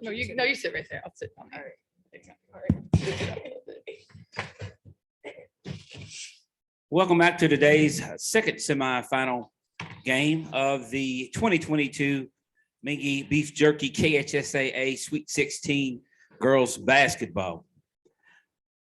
No, you sit right there. I'll sit down there. All right. Welcome back to today's second semifinal game of the 2022 Mingua Beef Jerky KHSAA Sweet 16 girls basketball.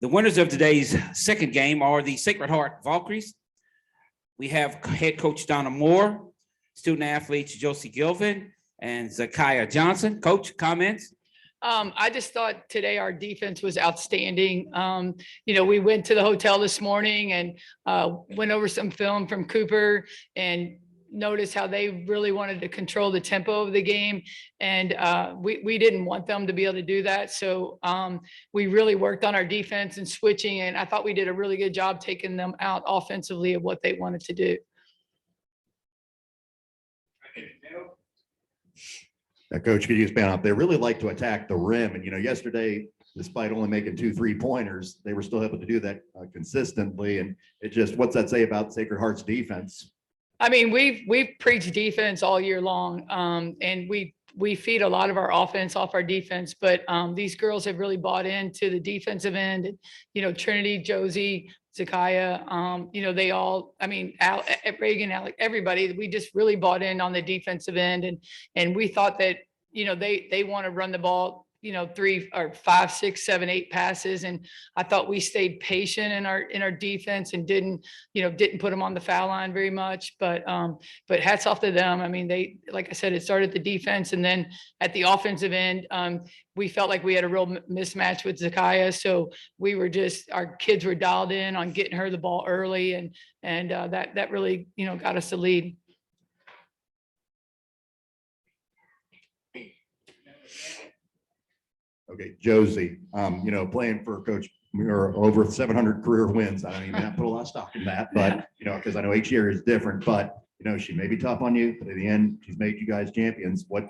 The winners of today's second game are the Sacred Heart Valkyries. We have head coach Donna Moir, student athletes Josie Gilvin and Zakiyah Johnson. Coach, comments? I just thought today our defense was outstanding. We went to the hotel this morning and went over some film from Cooper and noticed how they really wanted to control the tempo of the game. And we didn't want them to be able to do that. So we really worked on our defense and switching. And I thought we did a really good job taking them out offensively of what they wanted to do. Coach, could you expand out? They really like to attack the rim. And, yesterday, despite only making 2 3-pointers, they were still able to do that consistently. And it just, what's that say about Sacred Heart's defense? I mean, we've preached defense all year long. And we feed a lot of our offense off our defense, but these girls have really bought into the defensive end. Trinity, Josie, Zakiyah, they all, Reagan, Alec, everybody, we just really bought in on the defensive end. And we thought that, they want to run the ball, 3 or 5, 6, 7, 8 passes. And I thought we stayed patient in our defense and didn't put them on the foul line very much, but hats off to them. I mean, they, like I said, it started at the defense, and then at the offensive end, we felt like we had a real mismatch with Zakiyah. So our kids were dialed in on getting her the ball early, and that really, got us the lead. Okay, Josie, playing for Coach Moir, over 700 career wins. I don't even put a lot of stock in that, but, because I know each year is different, but, she may be tough on you, but at the end, she's made you guys champions. What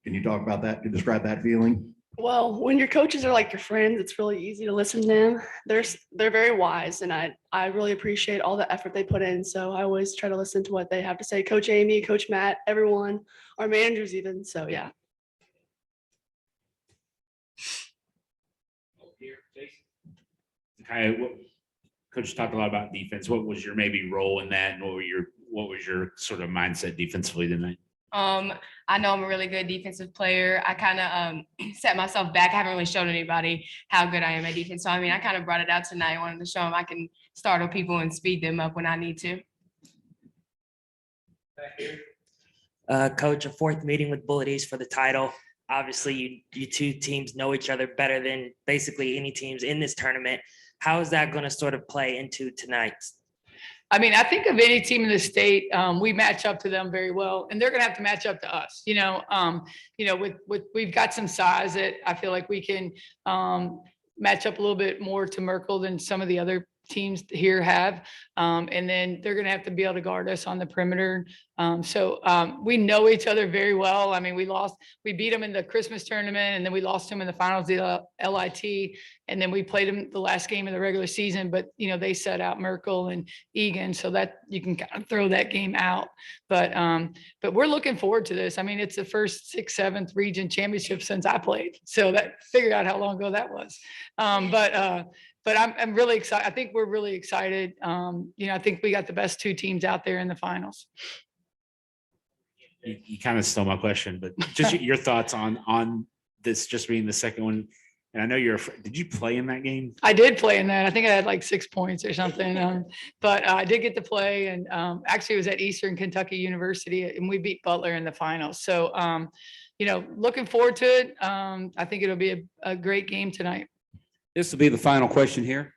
can you talk about that? Can you describe that feeling? Well, when your coaches are like your friends, it's really easy to listen to them. They're very wise, and I really appreciate all the effort they put in. So I always try to listen to what they have to say. Coach Amy, Coach Matt, everyone, our managers even. So yeah. Coach talked a lot about defense. What was your maybe role in that, and what was your sort of mindset defensively tonight? I know I'm a really good defensive player. I kind of set myself back. I haven't really shown anybody how good I am at defense. So I kind of brought it out tonight. I wanted to show them I can startle people and speed them up when I need to. Coach, a 4th meeting with Bullet East for the title. Obviously, you 2 teams know each other better than basically any teams in this tournament. How is that going to sort of play into tonight? I mean, I think of any team in the state, we match up to them very well, and they're going to have to match up to us. We've got some size that I feel like we can match up a little bit more to Merkel than some of the other teams here have. And then they're going to have to be able to guard us on the perimeter. We know each other very well. I mean, we beat them in the Christmas tournament, and then we lost them in the finals of the LIT. And then we played them the last game of the regular season, but they set out Merkel and Egan, so that you can kind of throw that game out. But we're looking forward to this. I mean, it's the first 6th, 7th region championship since I played. So that figure out how long ago that was. But I'm really excited. I think we're really excited. I think we got the best 2 teams out there in the finals. You kind of stole my question, but just your thoughts on this just being the second one. And I know did you play in that game? I did play in that. I think I had like 6 points or something. But I did get to play, and actually it was at Eastern Kentucky University, and we beat Butler in the finals. So, looking forward to it. I think it'll be a great game tonight. This will be the final question here.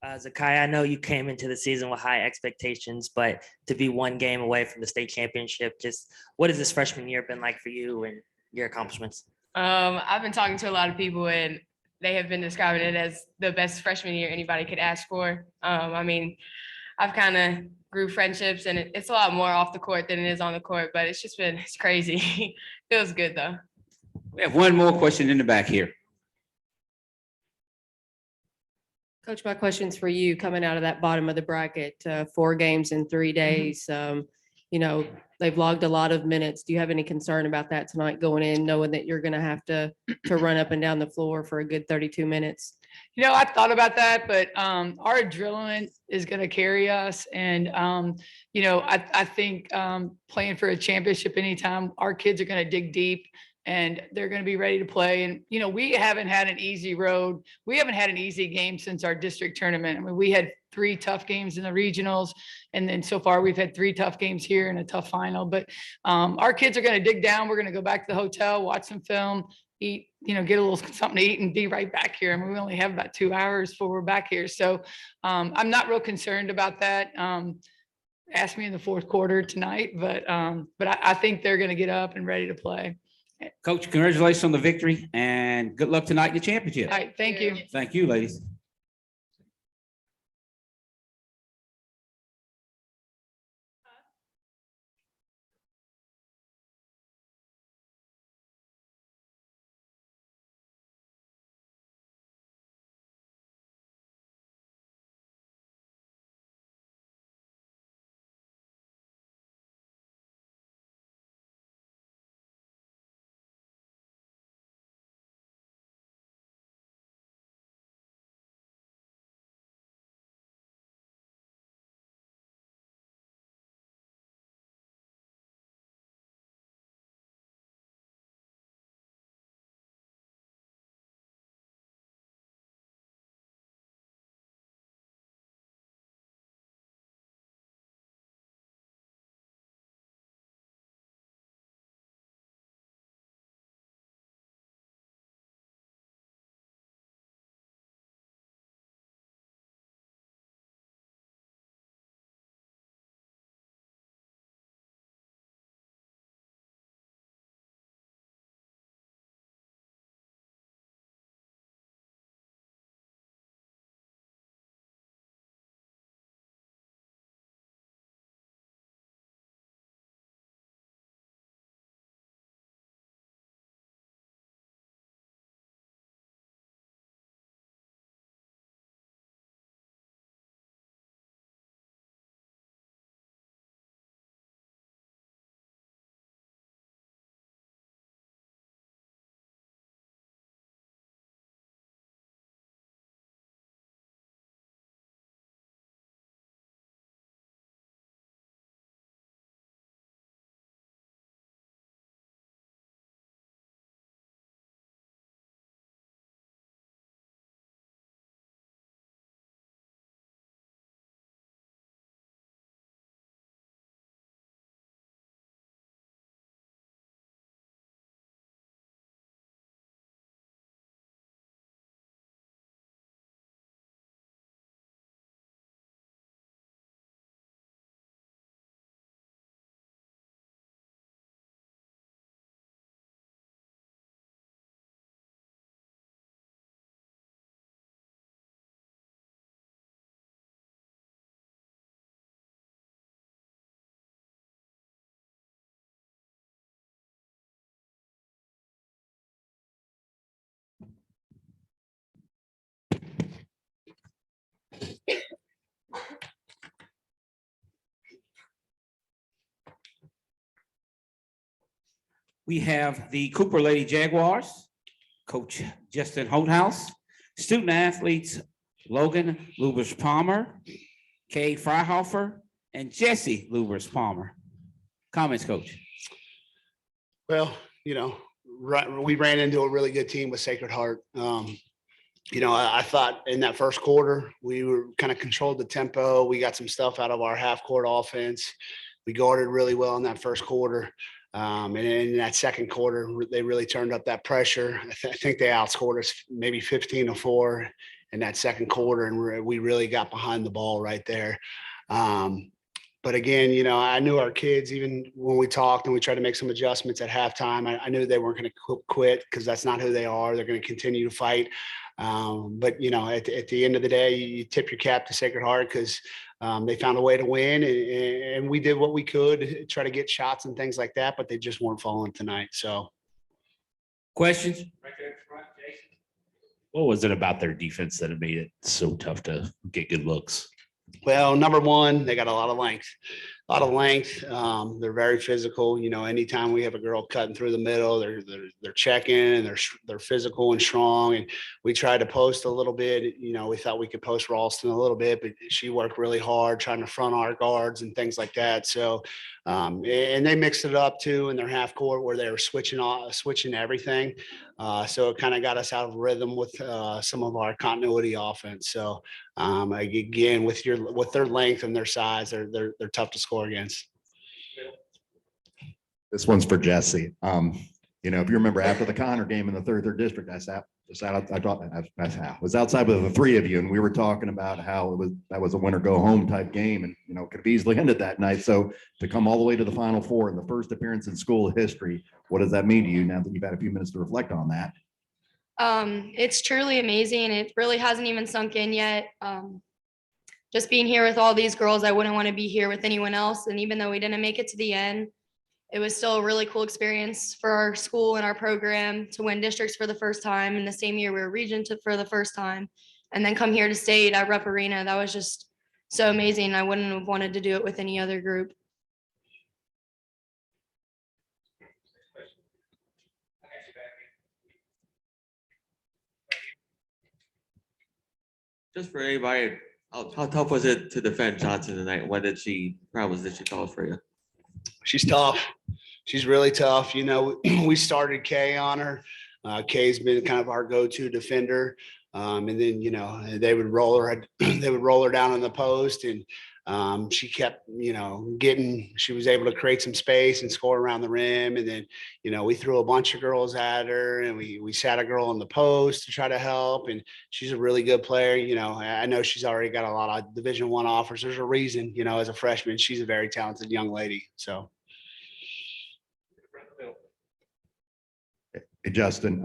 Zakiyah, I know you came into the season with high expectations, but to be 1 game away from the state championship, just what has this freshman year been like for you and your accomplishments? I've been talking to a lot of people, and they have been describing it as the best freshman year anybody could ask for. I mean, I've kind of grew friendships, and it's a lot more off the court than it is on the court, but it's crazy. Feels good though. We have one more question in the back here. Coach, my question's for you. Coming out of that bottom of the bracket, 4 games in 3 days, they've logged a lot of minutes. Do you have any concern about that tonight going in, knowing that you're going to have to run up and down the floor for a good 32 minutes? I thought about that, but our adrenaline is going to carry us. And, I think playing for a championship anytime, our kids are going to dig deep and they're going to be ready to play. And, we haven't had an easy road. We haven't had an easy game since our district tournament. I mean, we had 3 tough games in the regionals. And then so far we've had 3 tough games here and a tough final. But our kids are going to dig down. We're going to go back to the hotel, watch some film, eat, get a little something to eat, and be right back here. I mean, we only have about 2 hours before we're back here. So I'm not real concerned about that. Ask me in the 4th quarter tonight, but I think they're going to get up and ready to play. Coach, congratulations on the victory, and good luck tonight in the championship. All right. Thank you. Thank you, ladies. We have the Cooper Lady Jaguars, Coach Justin Holthaus, student athletes Logan Luebbers Palmer, Kay Freihofer, and Jesse Luebbers Palmer. Comments, Coach? Well, we ran into a really good team with Sacred Heart. I thought in that first quarter, we were kind of controlled the tempo. We got some stuff out of our half court offense. We guarded really well in that first quarter. And in that second quarter, they really turned up that pressure. I think they outscored us maybe 15-4 in that second quarter. And we really got behind the ball right there. But again, I knew our kids, even when we talked and we tried to make some adjustments at halftime, I knew they weren't going to quit because that's not who they are. They're going to continue to fight. But at the end of the day, you tip your cap to Sacred Heart because they found a way to win, and we did what we could try to get shots and things like that, but they just weren't falling tonight. So, Questions? What was it about their defense that it made it so tough to get good looks? well, number one, they got a lot of length. They're very physical. Anytime we have a girl cutting through the middle, they're checking and they're physical and strong. And we tried to post a little bit. We thought we could post Ralston a little bit, but she worked really hard trying to front our guards and things like that. So, and they mixed it up too in their half court where they were switching everything. So it kind of got us out of rhythm with some of our continuity offense. So again, with their length and their size, they're tough to score against. This one's for Jesse. If you remember after the Connor game in the third district, I was outside with the three of you, and we were talking about how that was a winner go home type game, and could have easily ended that night. So to come all the way to the Final Four in the first appearance in school history, what does that mean to you now that you've had a few minutes to reflect on that? It's truly amazing. It really hasn't even sunk in yet. Just being here with all these girls, I wouldn't want to be here with anyone else. And even though we didn't make it to the end, it was still a really cool experience for our school and our program to win districts for the first time. In the same year, we were region for the first time, and then come here to state at Rupp Arena. That was just so amazing. I wouldn't have wanted to do it with any other group. Just for anybody, how tough was it to defend Johnson tonight? What did she cause for you? She's tough. She's really tough. We started Kay on her. Kay's been kind of our go-to defender. And then, they would roll her down on the post, and she kept, she was able to create some space and score around the rim. And then, we threw a bunch of girls at her, and we sat a girl on the post to try to help. And she's a really good player. I know she's already got a lot of Division I offers. There's a reason, as a freshman, she's a very talented young lady. So. Hey, Justin,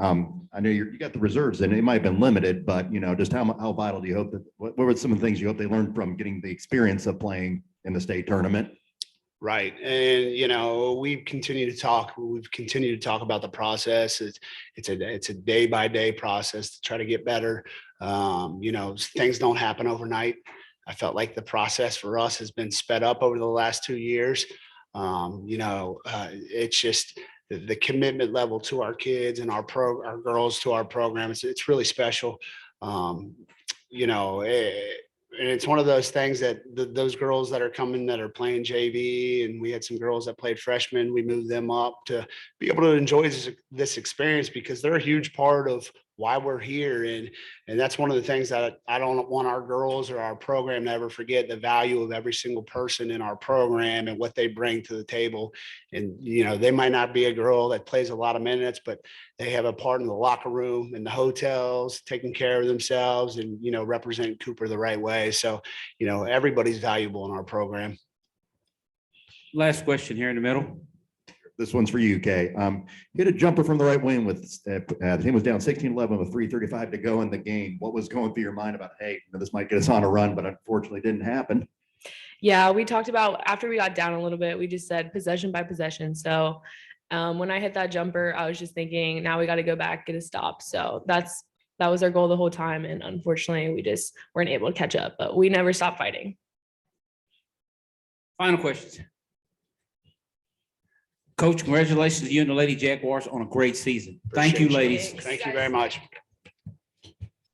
I know you got the reserves and it might have been limited, but just how vital do you hope that, what were some of the things you hope they learned from getting the experience of playing in the state tournament? Right. And, we've continued to talk about the process. It's a day by day process to try to get better. Things don't happen overnight. I felt like the process for us has been sped up over the last 2 years. It's just the commitment level to our kids and our girls to our program. It's really special. And it's one of those things that those girls that are coming that are playing JV, and we had some girls that played freshmen, we moved them up to be able to enjoy this experience because they're a huge part of why we're here. And that's one of the things that I don't want our girls or our program to ever forget, the value of every single person in our program and what they bring to the table. And, they might not be a girl that plays a lot of minutes, but they have a part in the locker room, in the hotels, taking care of themselves and, represent Cooper the right way. So, everybody's valuable in our program. Last question here in the middle. This one's for you, Kay. Hit a jumper from the right wing with the team was down 16-11 with 3:35 to go in the game. What was going through your mind about, hey, this might get us on a run, but unfortunately didn't happen? Yeah, we talked about after we got down a little bit, we just said possession by possession. So when I hit that jumper, I was just thinking, now we got to go back, get a stop. So that was our goal the whole time. And unfortunately, we just weren't able to catch up, but we never stopped fighting. Final questions. Coach, congratulations to you and the Lady Jaguars on a great season. Thank you, Appreciate ladies. Thank you very much.